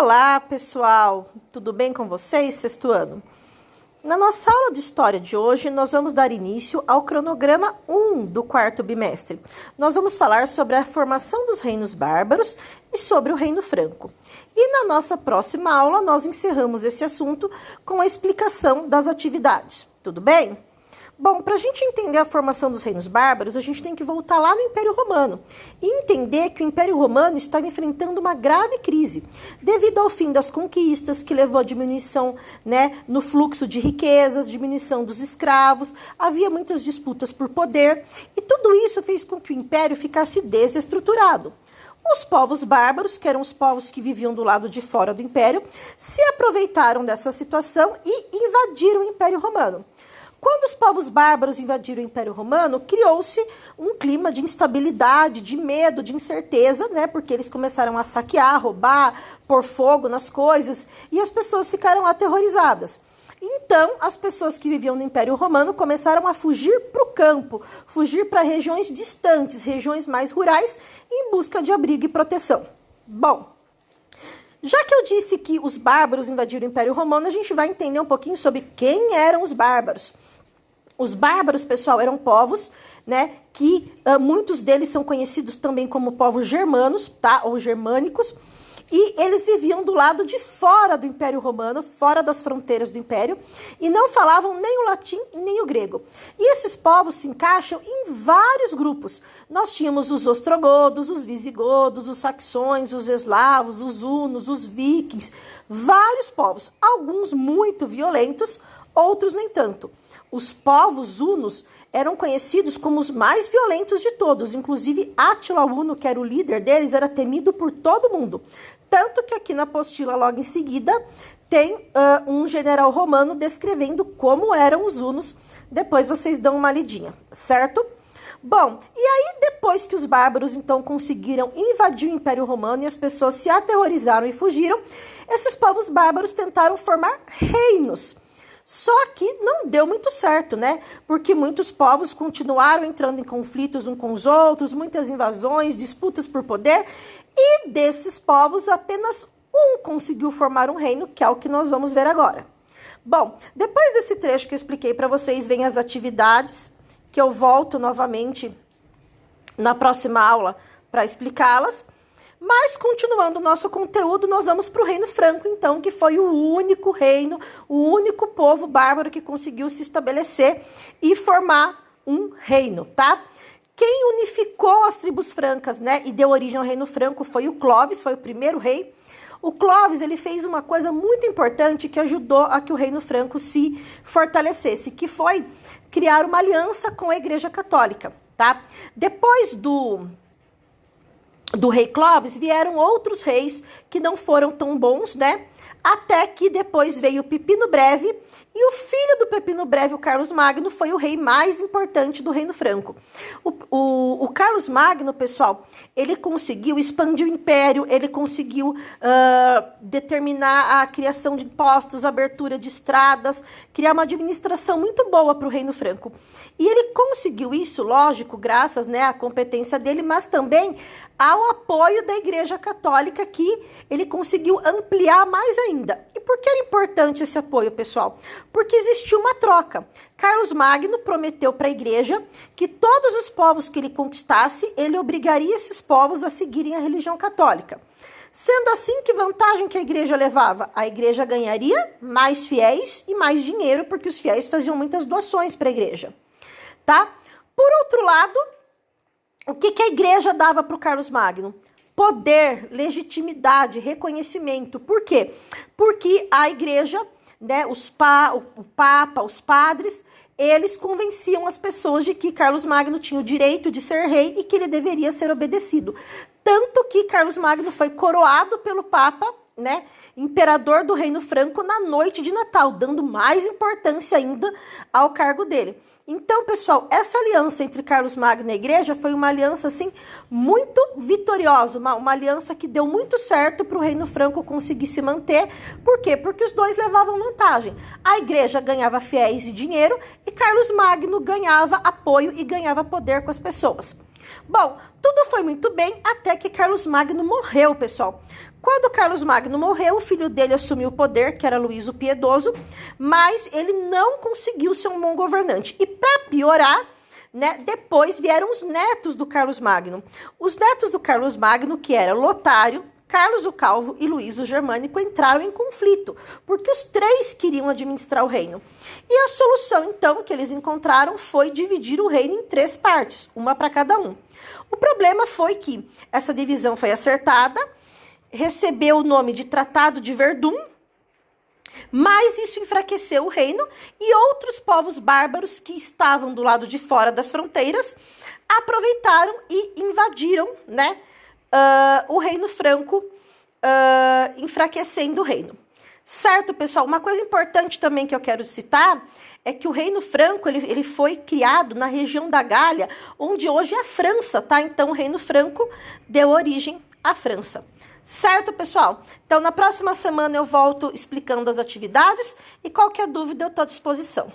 Olá, pessoal! Tudo bem com vocês, sexto ano? Na nossa aula de história de hoje, nós vamos dar início ao cronograma 1 do quarto bimestre. Nós vamos falar sobre a formação dos reinos bárbaros e sobre o Reino Franco. E na nossa próxima aula, nós encerramos esse assunto com a explicação das atividades. Tudo bem? Bom, para a gente entender a formação dos reinos bárbaros, a gente tem que voltar lá no Império Romano e entender que o Império Romano estava enfrentando uma grave crise devido ao fim das conquistas, que levou à diminuição, no fluxo de riquezas, diminuição dos escravos, havia muitas disputas por poder e tudo isso fez com que o Império ficasse desestruturado. Os povos bárbaros, que eram os povos que viviam do lado de fora do Império, se aproveitaram dessa situação e invadiram o Império Romano. Quando os povos bárbaros invadiram o Império Romano, criou-se um clima de instabilidade, de medo, de incerteza, porque eles começaram a saquear, roubar, pôr fogo nas coisas, e as pessoas ficaram aterrorizadas. Então, as pessoas que viviam no Império Romano começaram a fugir para o campo, fugir para regiões distantes, regiões mais rurais, em busca de abrigo e proteção. Bom, já que eu disse que os bárbaros invadiram o Império Romano, a gente vai entender um pouquinho sobre quem eram os bárbaros. Os bárbaros, pessoal, eram povos, que muitos deles são conhecidos também como povos germanos, ou germânicos, e eles viviam do lado de fora do Império Romano, fora das fronteiras do Império, e não falavam nem o latim nem o grego. E esses povos se encaixam em vários grupos. Nós tínhamos os ostrogodos, os visigodos, os saxões, os eslavos, os hunos, os vikings, vários povos, alguns muito violentos, outros nem tanto. Os povos hunos eram conhecidos como os mais violentos de todos, inclusive Átila Huno, que era o líder deles, era temido por todo mundo. Tanto que aqui na apostila, logo em seguida, tem um general romano descrevendo como eram os hunos. Depois vocês dão uma lidinha, certo? Bom, e aí depois que os bárbaros, então, conseguiram invadir o Império Romano e as pessoas se aterrorizaram e fugiram, esses povos bárbaros tentaram formar reinos. Só que não deu muito certo, Porque muitos povos continuaram entrando em conflitos uns com os outros, muitas invasões, disputas por poder, e desses povos apenas um conseguiu formar um reino, que é o que nós vamos ver agora. Bom, depois desse trecho que eu expliquei para vocês, vem as atividades, que eu volto novamente na próxima aula para explicá-las. Mas, continuando o nosso conteúdo, nós vamos para o Reino Franco, então, que foi o único reino, o único povo bárbaro que conseguiu se estabelecer e formar um reino, tá? Quem unificou as tribos francas, e deu origem ao Reino Franco foi o Clovis, foi o primeiro rei. O Clovis, ele fez uma coisa muito importante que ajudou a que o Reino Franco se fortalecesse, que foi criar uma aliança com a Igreja Católica, tá? Depois do rei Clovis, vieram outros reis que não foram tão bons, Até que depois veio o Pipino Breve, e o filho do Pipino Breve, o Carlos Magno, foi o rei mais importante do Reino Franco. O Carlos Magno, pessoal, ele conseguiu expandir o império, ele conseguiu determinar a criação de impostos, abertura de estradas, criar uma administração muito boa para o Reino Franco. E ele conseguiu isso, lógico, graças à competência dele, mas também ao apoio da Igreja Católica, que ele conseguiu ampliar mais ainda. E por que era importante esse apoio, pessoal? Porque existia uma troca. Carlos Magno prometeu para a Igreja que todos os povos que ele conquistasse, ele obrigaria esses povos a seguirem a religião católica. Sendo assim, que vantagem que a Igreja levava? A Igreja ganharia mais fiéis e mais dinheiro, porque os fiéis faziam muitas doações para a Igreja, tá? Por outro lado, o que a Igreja dava para o Carlos Magno? Poder, legitimidade, reconhecimento. Por quê? Porque a Igreja, o Papa, os padres, eles convenciam as pessoas de que Carlos Magno tinha o direito de ser rei e que ele deveria ser obedecido. Tanto que Carlos Magno foi coroado pelo Papa, imperador do Reino Franco na noite de Natal, dando mais importância ainda ao cargo dele. Então, pessoal, essa aliança entre Carlos Magno e a Igreja foi uma aliança, assim, muito vitoriosa, uma aliança que deu muito certo para o Reino Franco conseguir se manter. Por quê? Porque os dois levavam vantagem. A Igreja ganhava fiéis e dinheiro e Carlos Magno ganhava apoio e ganhava poder com as pessoas. Bom, tudo foi muito bem até que Carlos Magno morreu, pessoal. Quando Carlos Magno morreu, o filho dele assumiu o poder, que era Luís o Piedoso, mas ele não conseguiu ser um bom governante. E para piorar, né, depois vieram os netos do Carlos Magno. Os netos do Carlos Magno, que eram Lotário, Carlos o Calvo e Luís o Germânico, entraram em conflito, porque os três queriam administrar o reino. E a solução, então, que eles encontraram foi dividir o reino em 3 partes, uma para cada um. O problema foi que essa divisão foi acertada, recebeu o nome de Tratado de Verdun, mas isso enfraqueceu o reino e outros povos bárbaros que estavam do lado de fora das fronteiras aproveitaram e invadiram, né, o reino franco, enfraquecendo o reino. Certo, pessoal? Uma coisa importante também que eu quero citar é que o reino franco ele foi criado na região da Gália, onde hoje é a França, tá? Então, o reino franco deu origem à França. Certo, pessoal? Então, na próxima semana eu volto explicando as atividades e qualquer dúvida eu estou à disposição.